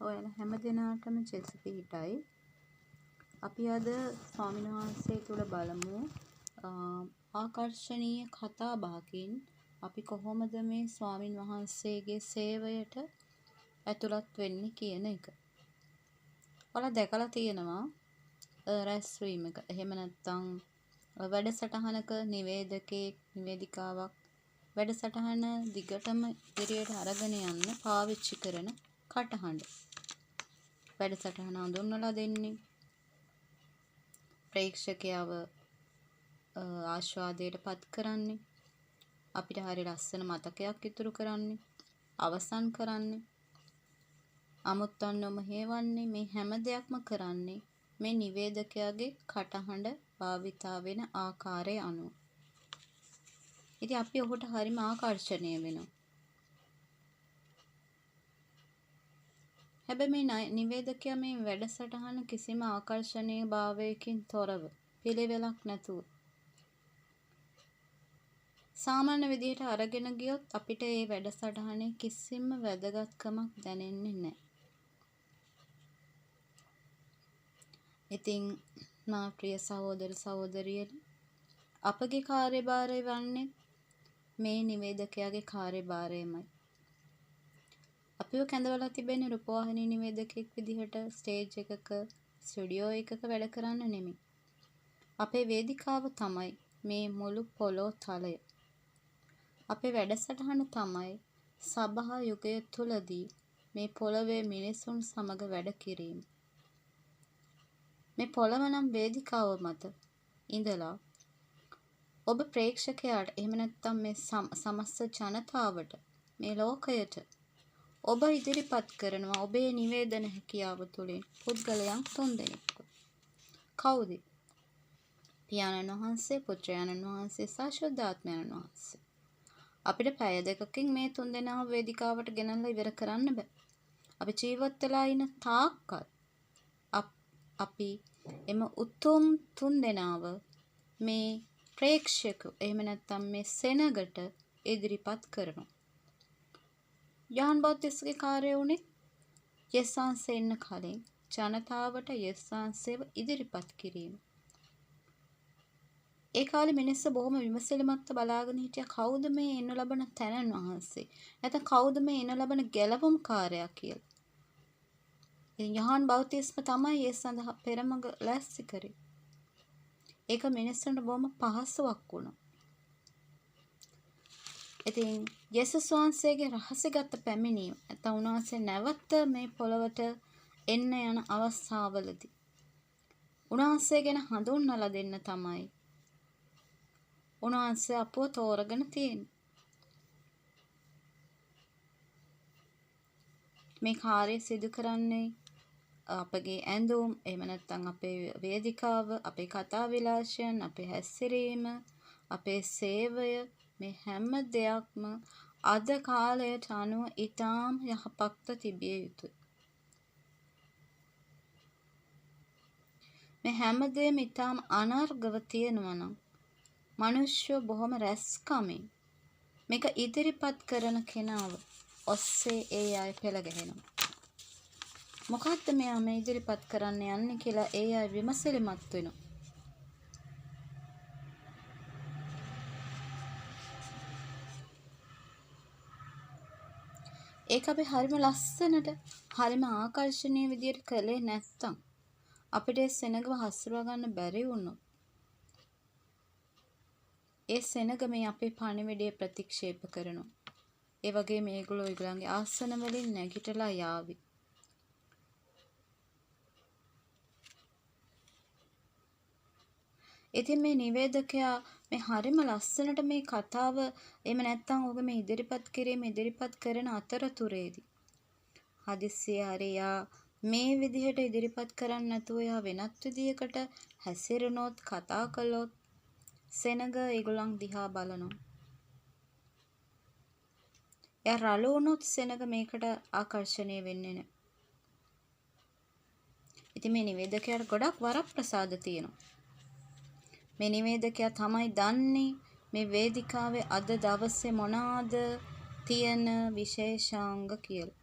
ඔයාලා හැම දිනාටම ජෙස් පිහිටයි. අපි අද ස්වාමීන් වහන්සේ තුල බලමු ආකර්ෂණීය කතා බහකින් අපි කොහොමද මේ ස්වාමීන් වහන්සේගේ සේවයට ඇතුළත් වෙන්නේ කියන එක. ඔයාලා දැකලා තියෙනවා රැස්වීමක. එහෙම නැත්නම් වැඩසටහනක නිවේදකෙක් නිවේදිකාවක් වැඩසටහන දිගටම ඉදිරියට අරගෙන යන්න පාවිච්චි කරන කටහඬ. වැඩසටහන හඳුන්වලා දෙන්නේ ප්‍රේක්ෂකයව ආස්වාදයට පත් කරන්නේ අපිට හරි ලස්සන මතකයක් ඉතුරු කරන්නේ අවසන් කරන්නේ අමුත්තන්නම හේවන්නේ මේ හැම දෙයක්ම කරන්නේ මේ නිවේදකයාගේ කටහඬ භාවිතා වෙන ආකාරය අනුව. ඉතින් අපි ඔහුට හරිම ආකර්ෂණය වෙනවා. හැබැයි මේ නිවේදකයා මේ වැඩසටහන කිසිම ආකර්ෂණීය භාවයකින් තොරව පිළිවෙලක් නැතුව සාමාන්‍ය විදිහට අරගෙන ගියොත් අපිට මේ වැඩසටහනේ කිසිම වැදගත්කමක් දැනෙන්නේ නැහැ. ඉතින් මා ප්‍රිය සහෝදර සහෝදරියනි අපගේ කාර්යභාරය වන්නේ මේ නිවේදකයාගේ කාර්යභාරයමයි. අපිව කැඳවලා තිබෙන රූපවාහිනී නිවේදකෙක් විදිහට ස්ටේජ් එකක ස්ටුඩියෝ එකක වැඩ කරන්න නෙමෙයි. අපේ වේදිකාව තමයි මේ මුළු පොළොව තලය. අපේ වැඩසටහන තමයි සභා යුගය තුලදී මේ පොළොවේ මිනිසුන් සමග වැඩ කිරීම. මේ පොළොව නම් වේදිකාව මත ඉඳලා ඔබ ප්‍රේක්ෂකයාට එහෙම නැත්නම් මේ සමස්ත ජනතාවට මේ ලෝකයට ඔබ ඉදිරිපත් කරනවා ඔබේ නිවේදන හැකියාව තුළින් පුද්ගලයන් 3 දෙනෙක්. කවුද? පියාණන් වහන්සේ, පුත්‍රයාණන් වහන්සේ සහ ශුද්ධාත්මයන් වහන්සේ. අපිට පැය දෙකකින් මේ 3 දෙනාම වේදිකාවට ගෙනල්ලා ඉවර කරන්න බෑ. අපි ජීවත් වෙලා ඉන්න තාක්කල් අපි එම උතුම් 3 දෙනාව මේ ප්‍රේක්ෂක එහෙම නැත්නම් මේ සෙනගට ඉදිරිපත් කරනවා. යහන් බෞද්ධස්ගේ කාර්යය උනේ යස්සාන්සේ එන්න කලින් ජනතාවට යස්සාන්සේව ඉදිරිපත් කිරීම. ඒ කාලේ මිනිස්සු බොහොම විමසිලිමත්ව බලාගෙන හිටියා කවුද මේ එන්න ලබන තැනන් වහන්සේ? නැත්නම් කවුද මේ එන්න ලබන ගැලවුම් කාර්යයක් කියලා. ඉතින් යහන් බෞද්ධස්ම තමයි ඒ සඳහා පෙරමග ලෑස්ති කරේ. ඒක මිනිස්සුන්ට බොහොම පහසුවක් වුණා. ඉතින් යේසුස් වහන්සේගේ රහසිගත පැමිණීම නැත්නම් උන්වහන්සේ නැවත මේ පොළවට එන්න යන අවස්ථාවවලදී උන්වහන්සේ ගැන හඳුන්වලා දෙන්න තමයි උන්වහන්සේ අපව තෝරගෙන තියෙන්නේ. මේ කාර්යය සිදු කරන්නේ අපගේ ඇඳුම් එහෙම නැත්නම් අපේ වේදිකාව අපේ කතා විලාසයන් අපේ හැසිරීම අපේ සේවය මේ හැම දෙයක්ම අද කාලයට අනුව ඊටාම් යහපත්ව තිබිය යුතුයි. මේ හැම දෙයක්ම ඊටාම් අනර්ගව තියෙනවා නම් මිනිස්සු බොහොම රැස්කමින් මේක ඉදිරිපත් කරන කෙනාව ඔස්සේ ඒ අය පෙළ ගැහෙනවා. මොකක්ද මෙයා මේ ඉදිරිපත් කරන්න යන්නේ කියලා ඒ අය විමසිලිමත් වෙනවා. ඒක අපි හරිම ලස්සනට හරිම ආකර්ෂණීය විදියට කළේ නැත්තම් අපිට ඒ සෙනගව හසුරව ගන්න බැරි වුණොත් ඒ සෙනග මේ අපේ පණිවිඩය ප්‍රතික්ෂේප කරනවා. ඒ වගේ මේගොල්ලෝ ඒගොල්ලන්ගේ ආසන වලින් නැගිටලා යාවි. ඉතින් මේ නිවේදකයා මේ හරිම ලස්සනට මේ කතාව එහෙම නැත්නම් ඔබ මේ ඉදිරිපත් කරන අතරතුරේදී හදිස්සියේ හරියා මේ විදිහට ඉදිරිපත් කරන්න නැතුව යා වෙනත් විදිහකට හැසිරුණොත් කතා කළොත් සෙනග ඒගොල්ලන් දිහා බලනවා. එයා රළු වුණොත් සෙනග මේකට ආකර්ෂණය වෙන්නේ නැහැ. ඉතින් මේ නිවේදකයාට ගොඩක් වරප්‍රසාද තියෙනවා. මේ නිවේදකයා තමයි දන්නේ මේ වේදිකාවේ අද දවසේ මොනවාද තියෙන විශේෂාංග කියලා.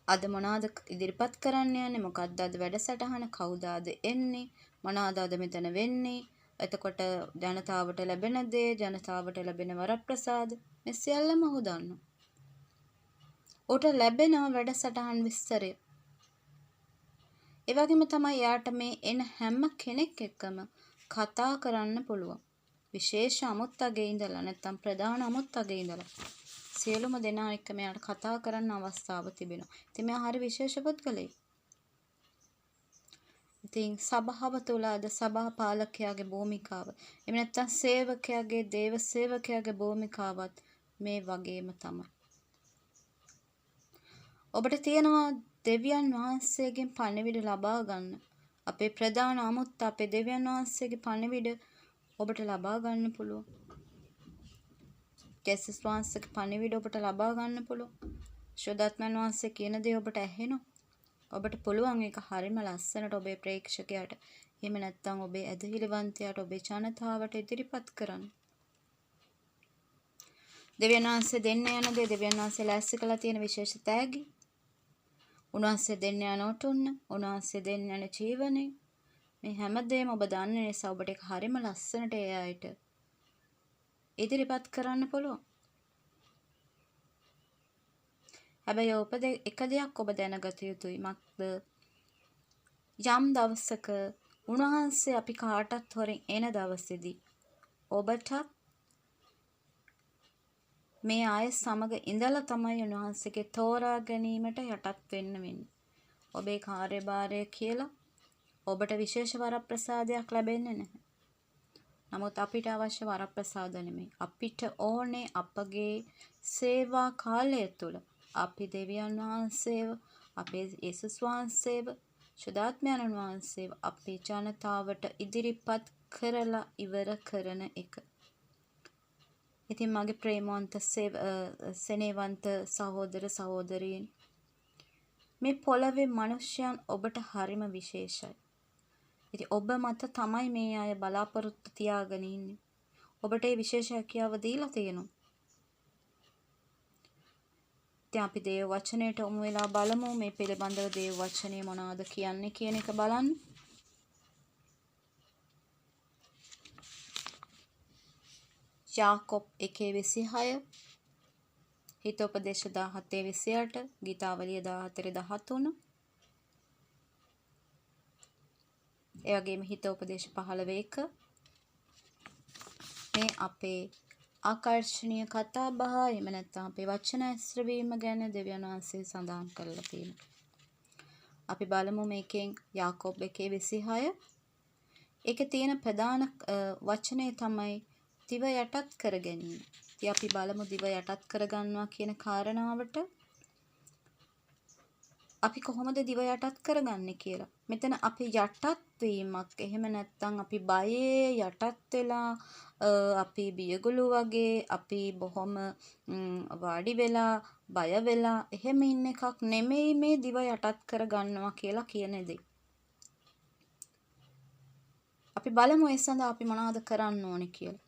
අද මොනවාද ඉදිරිපත් කරන්න යන්නේ? මොකක්ද අද වැඩසටහන? කවුද අද එන්නේ? මොනවාද අද මෙතන වෙන්නේ? එතකොට ජනතාවට ලැබෙන දේ, ජනතාවට ලැබෙන වරප්‍රසාද මේ සියල්ලම ඔහු දන්නවා. ඌට ලැබෙන වැඩසටහන් විස්තරය. ඒ වගේම තමයි යාට මේ එන හැම කෙනෙක් එක්කම කතා කරන්න පුළුවන්. විශේෂ අමුත්තගේ ඉඳලා නැත්නම් ප්‍රධාන අමුත්තගේ ඉඳලා සියලුම දෙනා එක්ක මෙයාට කතා කරන්න අවස්ථාව තිබෙනවා. ඉතින් මෙයා හරි විශේෂ පුද්ගලයෙක්. ඉතින් සභාව තුළ අද සභා පාලකයාගේ භූමිකාව එහෙම නැත්නම් සේවකයාගේ දේව සේවකයාගේ භූමිකාවත් මේ වගේම තමයි. ඔබට තියෙනවා දෙවියන් වහන්සේගෙන් පණිවිඩ ලබා ගන්න. අපේ ප්‍රධාන අමුත්ත අපේ දෙවියන් වහන්සේගේ පණිවිඩ ඔබට ලබා ගන්න පුළුවන්. ජේසුස් වහන්සේගේ පණිවිඩ ඔබට ලබා ගන්න පුළුවන්. ශෝදාත්මයන් වහන්සේ කියන දේ ඔබට ඇහෙනවා. ඔබට පුළුවන් ඒක හරිම ලස්සනට ඔබේ ප්‍රේක්ෂකයාට එහෙම නැත්නම් ඔබේ ඇදහිලිවන්තයාට ඔබේ ජනතාවට ඉදිරිපත් කරන්න. දෙවියන් වහන්සේ දෙන්න යන දේ දෙවියන් වහන්සේ ලෑස්ති කළා තියෙන විශේෂ තෑගි. උන්වහන්සේ දෙන්න යන උතුන්න, උන්වහන්සේ දෙන්න යන ජීවනය. මේ හැමදේම ඔබ දන්න නිසා ඔබට ඒක හරිම ලස්සනට ඒ අයට ඉදිරිපත් කරන්න පුළුවන්. හැබැයි එක දෙයක් ඔබ දැනගත යුතුයි. මක්ද යම් දවසක උන්වහන්සේ අපි කාටත් හොරෙන් එන දවසේදී ඔබට මේ අය සමග ඉඳලා තමයි උන්වහන්සේගේ තෝරා ගැනීමට යටත් වෙන්න වෙන්නේ. ඔබේ කාර්යභාරය කියලා ඔබට විශේෂ වරප්‍රසාදයක් ලැබෙන්නේ නැහැ. නමුත් අපිට අවශ්‍ය වරප්‍රසාද නෙමෙයි. අපිට ඕනේ අපගේ සේවා කාලය තුළ අපි දෙවියන් වහන්සේව, අපේ යේසුස් වහන්සේව, ශුද්ධාත්මයන් වහන්සේව අපේ ජනතාවට ඉදිරිපත් කරලා ඉවර කරන එක. ඉතින් මගේ ප්‍රේමවන්ත සෙනෙහවන්ත සහෝදර සහෝදරීන්, මේ පොළවේ මිනිස්යන් ඔබට හරිම විශේෂයි. ඉතින් ඔබ මත තමයි මේ අය බලාපොරොත්තු තියාගෙන ඉන්නේ. ඔබට මේ විශේෂ හැකියාව දීලා තියෙනවා. ඉතින් අපි දේව වචනයට යොමු වෙලා බලමු මේ පිළිබඳව දේව වචනය මොනවද කියන්නේ කියන එක බලන්න. යාකොබ් 1:26, හිතෝපදේශ 17:28, ගීතාවලිය 14:13. ඒ වගේම හිතෝපදේශ 15:1. මේ අපේ ආකර්ෂණීය කතා බහ එහෙම නැත්නම් අපේ වචන ඇස්රවීම ගැන දෙවියන් වහන්සේ සඳහන් කරලා තියෙනවා. අපි බලමු මේකෙන් යාකොබ් 1:26. ඒකේ තියෙන ප්‍රධාන වචනය තමයි දිව යටත් කර ගැනීම. ඉතින් අපි බලමු දිව යටත් කරගන්නවා කියන කාරණාවට අපි කොහොමද දිව යටත් කරගන්නේ කියලා. මෙතන අපි යටත් වීමක් එහෙම නැත්නම් අපි බයේ යටත් වෙලා අපි බියගුළු වගේ අපි බොහොම වාඩි වෙලා බය වෙලා එහෙම ඉන්න එකක් නෙමෙයි මේ දිව යටත් කරගන්නවා කියලා කියන දේ. අපි බලමු ඒ සඳහා අපි මොනවද කරන්න ඕනේ කියලා.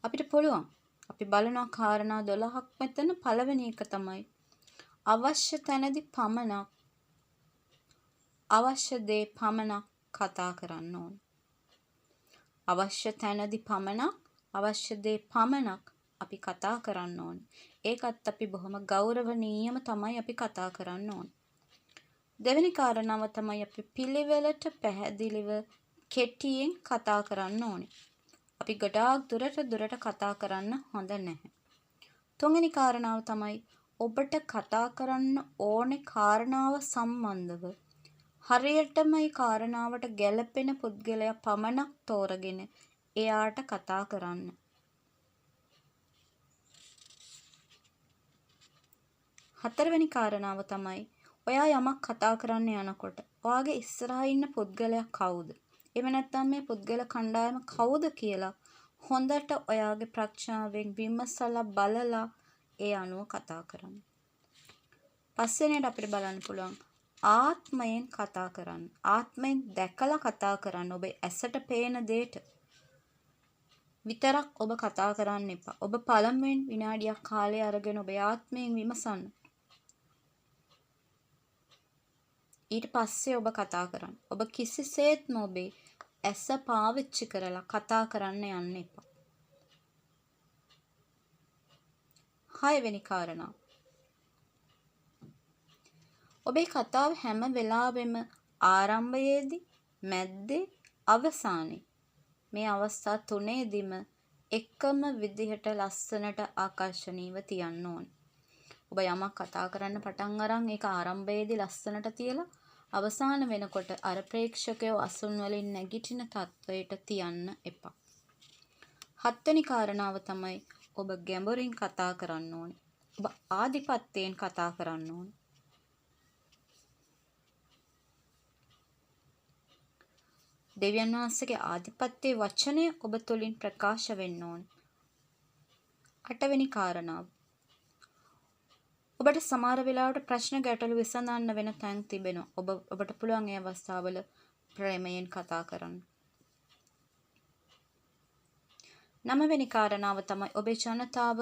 අපිට පුළුවන්. අපි බලනවා කාරණා 12ක් මෙතන. පළවෙනි එක තමයි අවශ්‍ය තැනදී පමණක් අවශ්‍ය දේ පමණක් කතා කරන්න ඕන. අවශ්‍ය තැනදී පමණක් අවශ්‍ය දේ පමණක් අපි කතා කරන්න ඕන. ඒකත් අපි බොහොම ගෞරවණීයම තමයි අපි කතා කරන්න ඕන. දෙවෙනි කාරණාව තමයි අපි පිළිවෙලට පැහැදිලිව කෙටියෙන් කතා කරන්න ඕනේ. අපි ගොඩාක් දුරට කතා කරන්න හොඳ නැහැ. තුන්වෙනි කාරණාව තමයි ඔබට කතා කරන්න ඕනේ කාරණාව සම්බන්ධව හරියටම මේ කාරණාවට ගැළපෙන පුද්ගලයා පමණක් තෝරගෙන එයාට කතා කරන්න. හතරවෙනි කාරණාව තමයි ඔයා යමක් කතා කරන්න යනකොට ඔයාගේ ඉස්සරහා ඉන්න පුද්ගලයා කවුද? එහෙම නැත්නම් මේ පුද්ගල කණ්ඩායම කවුද කියලා හොඳට ඔයාගේ ප්‍රඥාවෙන් විමසලා බලලා ඒ අනුව කතා කරන්න. පස්වෙනියට අපිට බලන්න පුළුවන් ආත්මයෙන් කතා කරන්න. ආත්මයෙන් දැකලා කතා කරන්න. ඔබේ ඇසට පේන දෙයට විතරක් ඔබ කතා කරන්න එපා. ඔබ පළමුවෙන් විනාඩියක් කාලය අරගෙන ඔබේ ආත්මයෙන් විමසන්න. ඊට පස්සේ ඔබ කතා කරන්න. ඔබ කිසිසේත්ම ඔබේ ඇස පාවිච්චි කරලා කතා කරන්න යන්න එපා. 6 වෙනි කාරණාව. ඔබේ කතාව හැම වෙලාවෙම ආරම්භයේදී, මැද්දේ, අවසානයේ මේ අවස්ථා තුනේදීම එකම විදිහට ලස්සනට ආකර්ශනීයව තියන්න ඕන. ඔබ යමක් කතා කරන්න පටන් අරන් ඒක ආරම්භයේදී ලස්සනට තියලා අවසාන වෙනකොට අර ප්‍රේක්ෂකයෝ අසුන් වලින් නැගිටින තත්වයට තියන්න එපා. 7 වෙනි කාරණාව තමයි ඔබ ගැඹුරින් කතා කරන්න ඕනේ. ඔබ ආධිපත්‍යයෙන් කතා කරන්න ඕනේ. දෙවියන් වහන්සේගේ ආධිපත්‍යයේ වචනය ඔබ තුළින් ප්‍රකාශ වෙන්න ඕනේ. 8 වෙනි කාරණාව. ඔබට සමහර වෙලාවට ප්‍රශ්න ගැටලු විසඳන්න වෙන තැන් තිබෙනවා. ඔබට පුළුවන් ඒ අවස්ථාවල ප්‍රේමයෙන් කතා කරන්න. 9 වෙනි කාරණාව තමයි ඔබේ ජනතාව,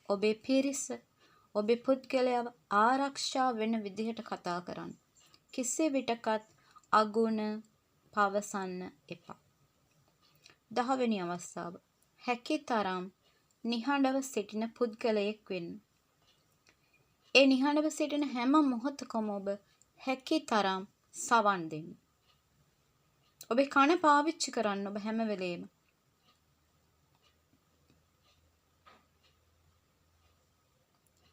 ඔබේ පිරිස, ඔබේ පුද්ගලයාව ආරක්ෂා වෙන විදිහට කතා කරන්න. කිසි විටකත් අගුණ පවසන්න එපා. 10 වෙනි අවස්ථාව. හැකිතරම් නිහඬව සිටින පුද්ගලයෙක් වෙන්න. ඒ නිහඬව සිටින හැම මොහොතකම ඔබ හැකිතරම් සවන් දෙන්න. ඔබේ කන පාවිච්චි කරන්න ඔබ හැම වෙලේම.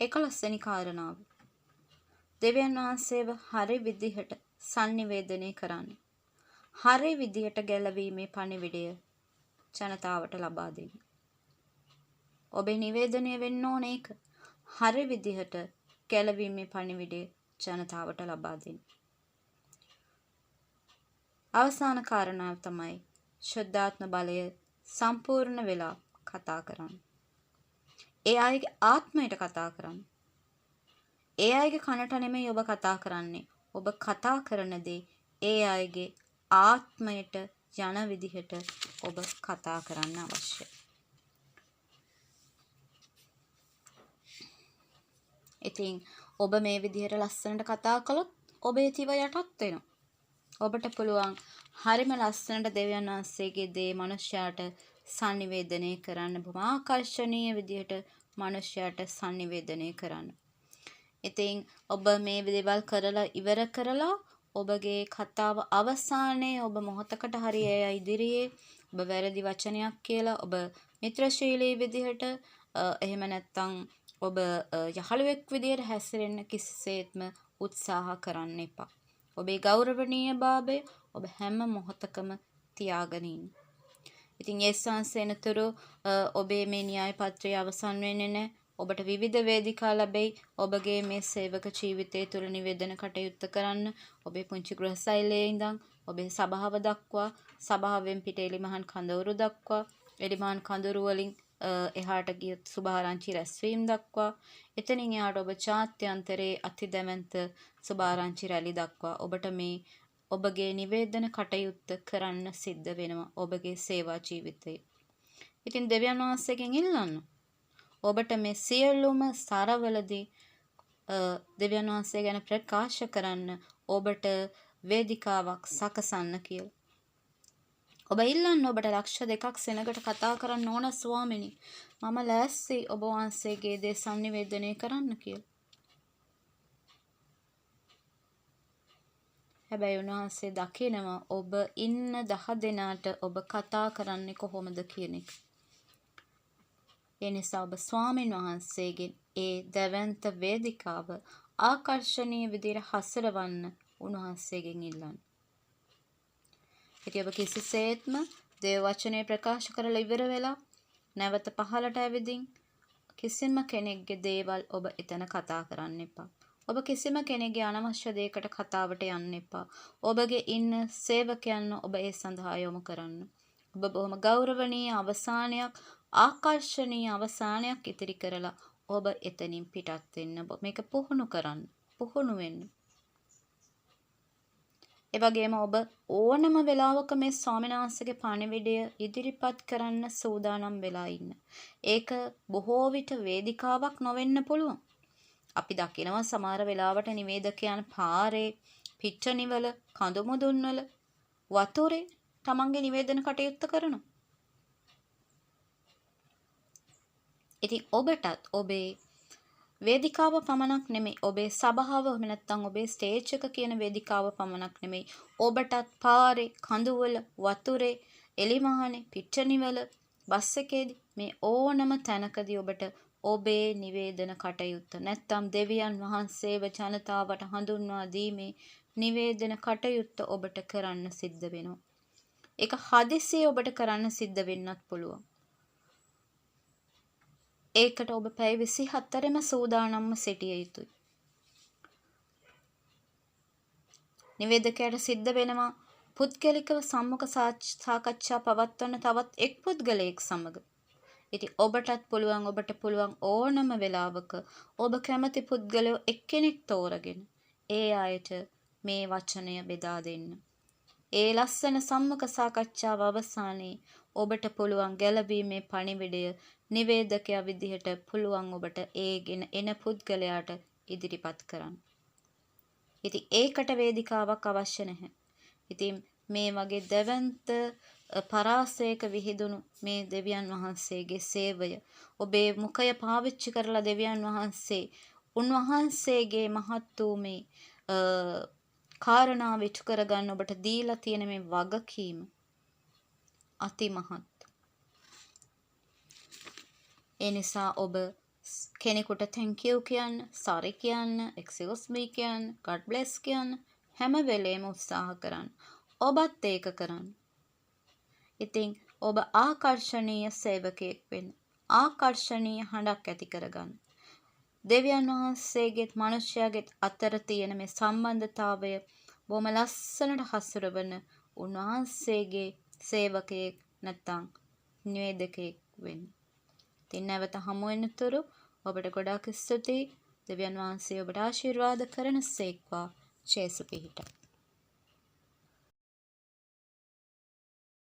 11 වෙනි කාරණාව. දෙවියන් වහන්සේව හරි විදිහට sannivedanaya කරන්න. හරි විදිහට ගැලවීමේ පණිවිඩය ජනතාවට ලබා දෙන්න. ඔබේ නිවේදනය වෙන්න ඕන ඒක. හරි විදිහට ගැලවීමේ පණිවිඩය ජනතාවට ලබා දෙන්න. අවසාන කාරණාව තමයි ශුද්ධාත්ම බලය සම්පූර්ණ වෙලා කතා කරන්න. ඒ අයගේ ආත්මයට කතා කරන්න. ඒ අයගේ කනට නෙමෙයි ඔබ කතා කරන්නේ. ඔබ කතා කරන දේ ඒ අයගේ ආත්මයට යන විදිහට ඔබ කතා කරන්න අවශ්‍යයි. ඉතින් ඔබ මේ විදිහට ලස්සනට කතා කළොත් ඔබේ තිව යටත් වෙනවා. ඔබට පුළුවන් හරිම ලස්සනට දෙවියන් වහන්සේගේ දේ මනුෂ්‍යයාට sannivedanaya කරන්න. බොහොම ආකර්ශනීය විදිහට මනුෂ්‍යයාට sannivedanaya කරන්න. ඉතින් ඔබ මේ දේවල් කරලා ඉවර කරලා ඔබගේ කතාව අවසානයේ ඔබ මොහොතකට හරි අය ඉදිරියේ ඔබ වැරදි වචනයක් කියලා ඔබ මිත්‍රශීලී විදිහට එහෙම නැත්නම් ඔබ යහළුවෙක් විදිහට හැසිරෙන්න කිසිසේත්ම උත්සාහ කරන්න එපා. ඔබේ ගෞරවනීයභාවය ඔබ හැම මොහොතකම තියාගෙන ඉන්න. ඉතින් යේසුස්වහන්සේනතුරු ඔබේ මේ න්‍යාය පත්‍රය අවසන් වෙන්නේ නැහැ. ඔබට විවිධ වේදිකා ලැබෙයි. ඔබගේ මේ සේවක ජීවිතය තුළ නිවේදන කටයුත්ත කරන්න. ඔබේ පුංචි ගෘහසෛලයේ ඉඳන් ඔබේ සභාව දක්වා, සභාවෙන් පිට එලිමහන් කඳවුරු දක්වා, එලිමහන් කඳවුරු වලින් එහාට ගිය සුභාරංචි රැස්වීම දක්වා, එතනින් එහාට ඔබ ජාත්‍යන්තරයේ අතිදැවැන්ත සුභාරංචි රැලි දක්වා ඔබට මේ ඔබගේ නිවේදන කටයුත්ත කරන්න සිද්ධ වෙනවා ඔබගේ සේවා ජීවිතයේ. ඉතින් දෙවියන් වහන්සේගෙන් ඉල්ලන්න. ඔබට මේ සියලුම ස්තරවලදී දෙවියන් වහන්සේ ගැන ප්‍රකාශ කරන්න ඔබට වේදිකාවක් සකසන්න කියලා. ඔබ ඉල්ලන්න ඔබට ලක්ෂ 2ක් සෙනගට කතා කරන්න ඕන ස්වාමිනි. මම ලෑස්ති ඔබ වහන්සේගේ දේ sannivedanaya කරන්න කියලා. හැබැයි උන්වහන්සේ දකිනවා ඔබ ඉන්න 10 දෙනාට ඔබ කතා කරන්නේ කොහොමද කියන එක. ඒ නිසා ඔබ ස්වාමීන් වහන්සේගෙන් ඒ දැවැන්ත වේදිකාව ආකර්ශනීය විදිහට හසුරවන්න උන්වහන්සේගෙන් ඉල්ලන්න. ඉතින් ඔබ කිසිසේත්ම දේව වචනේ ප්‍රකාශ කරලා ඉවර වෙලා නැවත පහලට ඇවිදින් කිසිම කෙනෙක්ගේ දේවල් ඔබ එතන කතා කරන්න එපා. ඔබ කිසිම කෙනෙක්ගේ අනවශ්‍ය දෙයකට කතාවට යන්න එපා. ඔබගේ ඉන්න සේවකයන්ව ඔබ ඒ සඳහා යොමු කරන්න. ඔබ බොහොම ගෞරවනීය අවසානයක්, ආකර්ශනීය අවසානයක් ඉතිරි කරලා ඔබ එතනින් පිටත් වෙන්න. මේක පුහුණු කරන්න. පුහුණු වෙන්න. ඒ වගේම ඔබ ඕනම වෙලාවක මේ ස්වාමීන් වහන්සේගේ පණිවිඩය ඉදිරිපත් කරන්න සූදානම් වෙලා ඉන්න. ඒක බොහෝ විට වේදිකාවක් නොවෙන්න පුළුවන්. අපි දකිනවා සමහර වෙලාවට නිවේදකයන් පාරේ පිච්චනිවල, කඳු මුදුන්වල, වතුරේ තමන්ගේ නිවේදන කටයුත්ත කරනවා. ඉතින් ඔබටත් ඔබේ වේදිකාව පමණක් නෙමෙයි, ඔබේ සභාව නැත්නම් ඔබේ ස්ටේජ් එක කියන වේදිකාව පමණක් නෙමෙයි, ඔබටත් පාරේ, කඳුවල, වතුරේ, එලිමහනේ, පිච්චනිවල, බස් එකේදී මේ ඕනම තැනකදී ඔබට ඔබේ නිවේදන කටයුත්ත නැත්නම් දෙවියන් වහන්සේව ජනතාවට හඳුන්වා දීමේ නිවේදන කටයුත්ත ඔබට කරන්න සිද්ධ වෙනවා. ඒක හදිසියේ ඔබට කරන්න සිද්ධ වෙන්නත් පුළුවන්. ඒකට ඔබ පැය 24ම සූදානම්ව සිටිය යුතුයි. නිවේදකයාට සිද්ධ වෙනවා පුද්ගලිකව සම්මුඛ සාකච්ඡා පවත්වන තවත් එක් පුද්ගලයෙක් සමග. ඉතින් ඔබටත් පුළුවන්, ඔබට පුළුවන් ඕනම වෙලාවක ඔබ කැමති පුද්ගලයෝ එක්කෙනෙක් තෝරගෙන ඒ අයට මේ වචනය බෙදා දෙන්න. ඒ ලස්සන සම්මුඛ සාකච්ඡාව අවසානයේ ඔබට පුළුවන් ගැලවීමේ පණිවිඩය නිවේදකයා විදිහට පුළුවන් ඔබට ඒගෙන එන පුද්ගලයාට ඉදිරිපත් කරන්න. ඉතින් ඒකට වේදිකාවක් අවශ්‍ය නැහැ. ඉතින් මේ වගේ දැවැන්ත පරාසයක විහිදුණු මේ දෙවියන් වහන්සේගේ සේවය ඔබේ මුඛය පාවිච්චි කරලා දෙවියන් වහන්සේ උන්වහන්සේගේ මහත් වූ මේ කාරණාව ඉටු කරගන්න ඔබට දීලා තියෙන මේ වගකීම අතිමහත්. ඒ නිසා ඔබ කෙනෙකුට thank you කියන්න, sorry කියන්න, excuse me කියන්න, God bless කියන්න හැම වෙලේම උත්සාහ කරන්න. ඔබත් ඒක කරන්න. ඉතින් ඔබ ආකර්ෂණීය සේවකයෙක් වෙන්න. ආකර්ෂණීය හඬක් ඇති කරගන්න. දෙවියන් වහන්සේගෙත් මනුෂ්‍යයාගෙත් අතර තියෙන මේ සම්බන්ධතාවය බොහොම ලස්සනට හසුරවන උන්වහන්සේගේ සේවකයෙක් නැත්නම් නිවේදකයෙක් වෙන්න. ඉතින් නැවත හමු වෙනතුරු ඔබට ගොඩාක් ස්තුතියි. දෙවියන් වහන්සේ ඔබට ආශිර්වාද කරන සේක්වා. ජේසු පිහිටා.